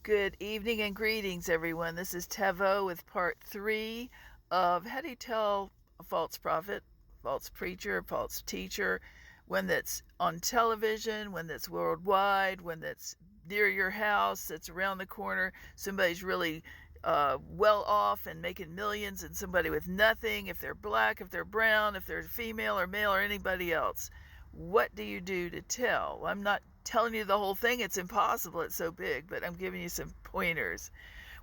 Good evening and greetings, everyone. This is Tevo with part 3 of how do you tell a false prophet, false preacher, false teacher, one that's on television, one that's worldwide, one that's near your house, that's around the corner, somebody's really well off and making millions, and somebody with nothing, if they're black, if they're brown, if they're female or male or anybody else. What do you do to tell? I'm not telling you the whole thing. It's impossible. It's so big, but I'm giving you some pointers.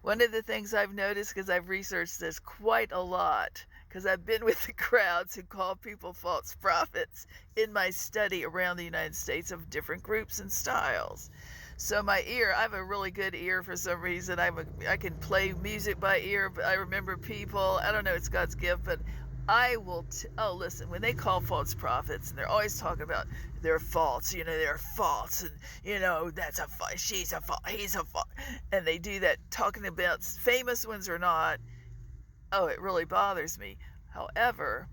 One of the things I've noticed, because I've researched this quite a lot, because I've been with the crowds who call people false prophets in my study around the United States of different groups and styles. So my ear, I have a really good ear for some reason. I can play music by ear, but I remember people. I don't know, it's God's gift, but I will, listen, when they call false prophets, and they're always talking about they're false, they're false, and, that's a false, she's a false, he's a false, and they do that talking about famous ones or not. Oh, it really bothers me. However,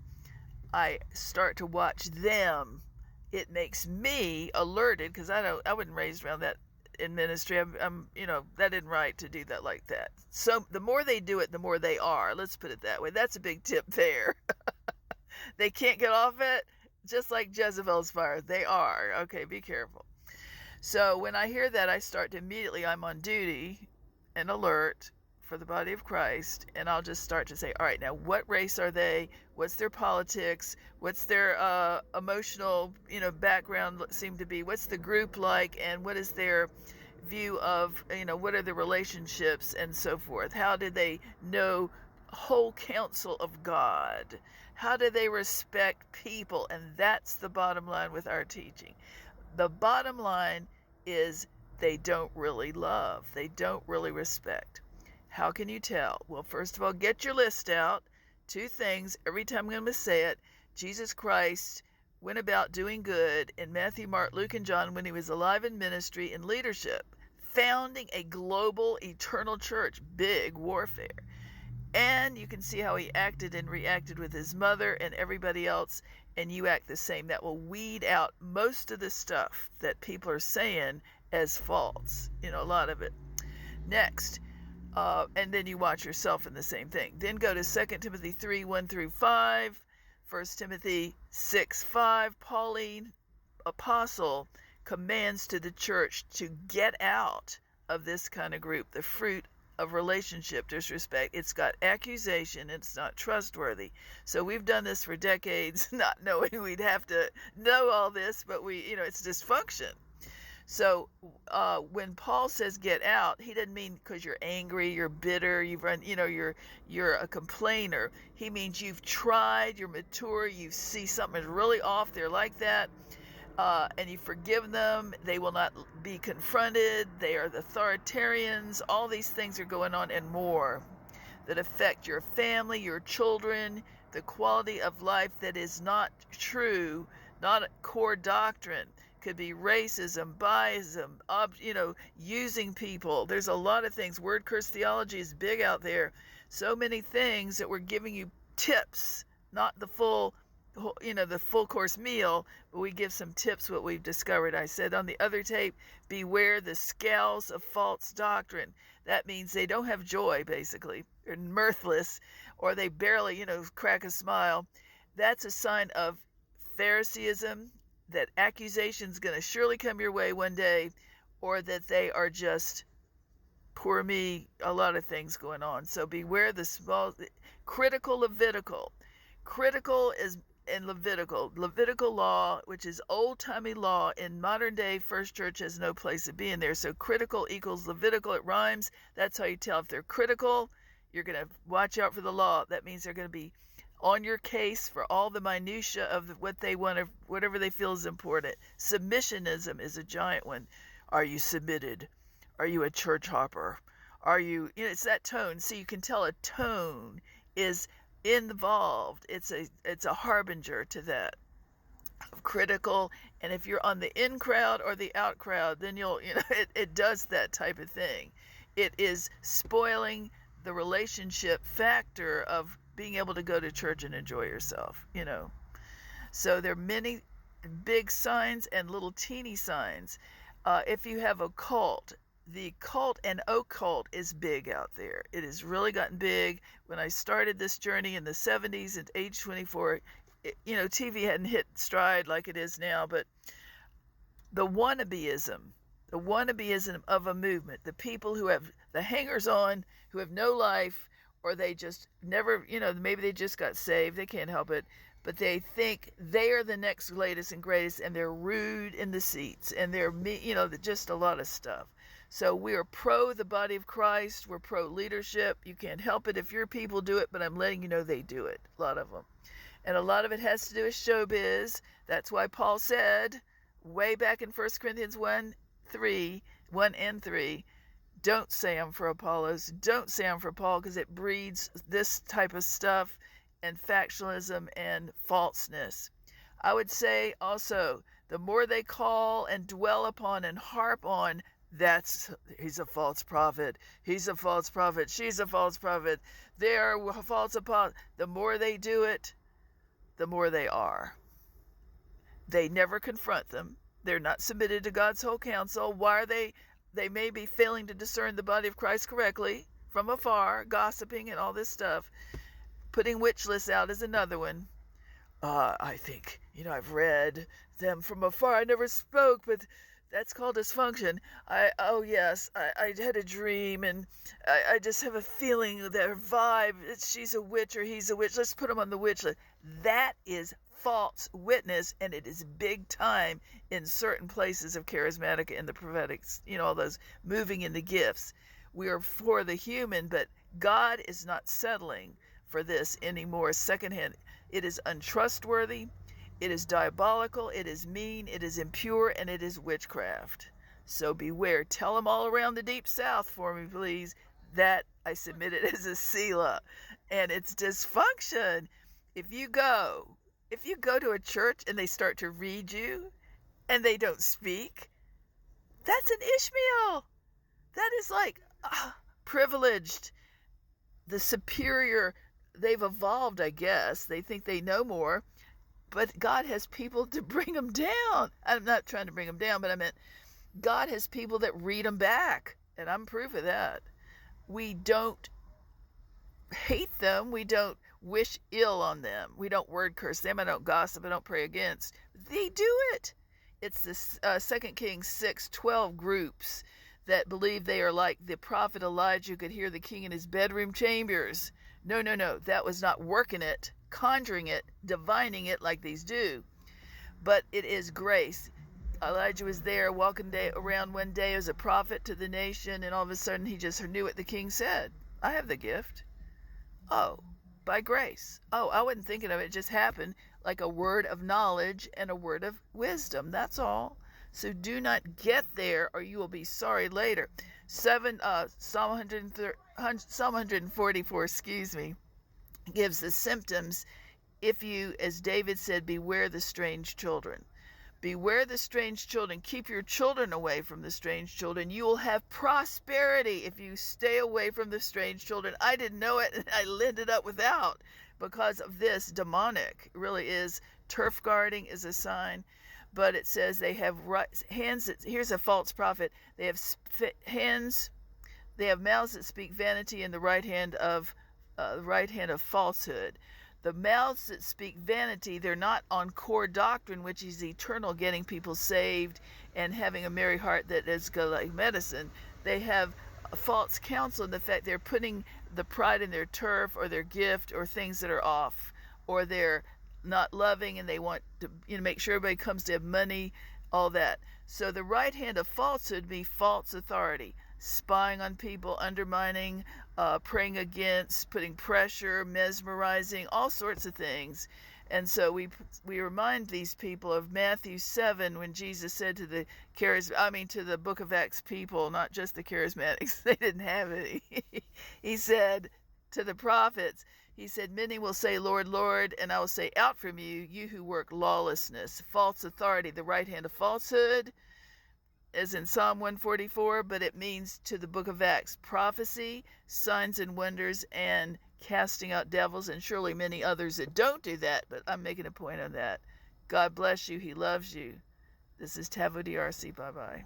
I start to watch them. It makes me alerted, because I wasn't raised around that in ministry. That isn't right to do that like that. So the more they do it, the more they are. Let's put it that way. That's a big tip there. They can't get off it, just like Jezebel's fire. They are. Okay, be careful. So when I hear that, I start to immediately, I'm on duty and alert for the body of Christ, and I'll just start to say, all right, now what race are they? What's their politics? What's their emotional, background seem to be? What's the group like? And what is their view of, what are the relationships and so forth? How do they know whole counsel of God? How do they respect people? And that's the bottom line with our teaching. The bottom line is they don't really love. They don't really respect. How can you tell? Well, first of all, get your list out. 2 things. Every time I'm going to say it, Jesus Christ went about doing good in Matthew, Mark, Luke, and John when he was alive in ministry and leadership, founding a global eternal church, big warfare. And you can see how he acted and reacted with his mother and everybody else, and you act the same. That will weed out most of the stuff that people are saying as false, a lot of it. Next, and then you watch yourself in the same thing. Then go to 2 Timothy 3, 1 through 5, 1 Timothy 6, 5. Pauline, apostle, commands to the church to get out of this kind of group, the fruit of relationship disrespect. It's got accusation. It's not trustworthy. So we've done this for decades, not knowing we'd have to know all this, but it's dysfunction. So when Paul says get out, he doesn't mean because you're angry, you're bitter, you've run, you're a complainer. He means you've tried, you're mature, you see something is really off there like that, and you forgive them. They will not be confronted. They are the authoritarians. All these things are going on and more that affect your family, your children, the quality of life that is not true, not a core doctrine. Could be racism, biasm, using people. There's a lot of things. Word curse theology is big out there. So many things that we're giving you tips, not the full course meal, but we give some tips what we've discovered. I said on the other tape, beware the scales of false doctrine. That means they don't have joy, basically. They're mirthless, or they barely, crack a smile. That's a sign of Phariseeism, that accusation's going to surely come your way one day, or that they are just, poor me, a lot of things going on. So beware the small, critical Levitical. Critical is in Levitical law, which is old-timey law. In modern day, First Church has no place to be in there. So critical equals Levitical. It rhymes. That's how you tell if they're critical. You're going to watch out for the law. That means they're going to be on your case for all the minutia of what they want, whatever they feel is important. Submissionism is a giant one. Are you submitted? Are you a church hopper? Are you, it's that tone. So you can tell a tone is involved. It's a harbinger to that. Critical. And if you're on the in crowd or the out crowd, then it does that type of thing. It is spoiling the relationship factor of being able to go to church and enjoy yourself, So there are many big signs and little teeny signs. If you have a cult, the cult and occult is big out there. It has really gotten big. When I started this journey in the 70s at age 24, TV hadn't hit stride like it is now, but the wannabeism of a movement, the people who have the hangers on, who have no life, or they just never, maybe they just got saved, they can't help it, but they think they are the next latest and greatest, and they're rude in the seats, and they're, just a lot of stuff. So we are pro the body of Christ, we're pro leadership. You can't help it if your people do it, but I'm letting you know they do it, a lot of them. And a lot of it has to do with showbiz. That's why Paul said, way back in 1 Corinthians 1 and 3, don't say I'm for Apollos, don't say I'm for Paul, because it breeds this type of stuff and factionalism and falseness. I would say also, the more they call and dwell upon and harp on, he's a false prophet, he's a false prophet, she's a false prophet, they are false apostles. The more they do it, the more they are. They never confront them. They're not submitted to God's whole counsel. Why are they may be failing to discern the body of Christ correctly from afar, gossiping and all this stuff. Putting witch lists out is another one. I think, I've read them from afar. I never spoke, but that's called dysfunction. I had a dream, and I just have a feeling, their vibe, she's a witch or he's a witch. Let's put them on the witch list. That is false witness, and it is big time in certain places of charismatic and the prophetic, all those moving in the gifts. We are for the human, but God is not settling for this anymore. Secondhand, it is untrustworthy, it is diabolical, it is mean, it is impure, and it is witchcraft. So beware. Tell them all around the deep south for me, please, that I submit it as a Selah. And it's dysfunction. If you go to a church and they start to read you and they don't speak, that's an Ishmael. That is like privileged, the superior. They've evolved, I guess. They think they know more, but God has people to bring them down. I'm not trying to bring them down, but I meant God has people that read them back, and I'm proof of that. We don't hate them. We don't wish ill on them. We don't word curse them. I don't gossip. I don't pray against. They do it. It's the 2 Kings 6:12 groups that believe they are like the prophet Elijah, who could hear the king in his bedroom chambers. No. That was not working it, conjuring it, divining it like these do. But it is grace. Elijah was there walking around one day as a prophet to the nation, and all of a sudden he just knew what the king said. I have the gift. Oh, by grace. Oh, I wasn't thinking of it. It just happened, like a word of knowledge and a word of wisdom. That's all. So do not get there, or you will be sorry later. Psalm 144, gives the symptoms. If you, as David said, beware the strange children. Beware the strange children. Keep your children away from the strange children. You will have prosperity if you stay away from the strange children. I didn't know it, and I ended up without because of this demonic. It really is. Turf guarding is a sign. But it says they have hands. Here's a false prophet. They have hands. They have mouths that speak vanity, and the right hand of falsehood. The mouths that speak vanity, they're not on core doctrine, which is eternal, getting people saved and having a merry heart that is like medicine. They have a false counsel in the fact they're putting the pride in their turf or their gift or things that are off, or they're not loving and they want to make sure everybody comes to have money, all that. So the right hand of falsehood be false authority, spying on people, undermining, praying against, putting pressure, mesmerizing, all sorts of things. And so we remind these people of Matthew 7 when Jesus said to the to the Book of Acts people, not just the charismatics, they didn't have any. He said to the prophets, he said, many will say, Lord, Lord, and I will say, out from you, you who work lawlessness, false authority, the right hand of falsehood, as in Psalm 144, but it means to the Book of Acts, prophecy, signs and wonders, and casting out devils, and surely many others that don't do that, but I'm making a point on that. God bless you. He loves you. This is Tavo DRC. Bye-bye.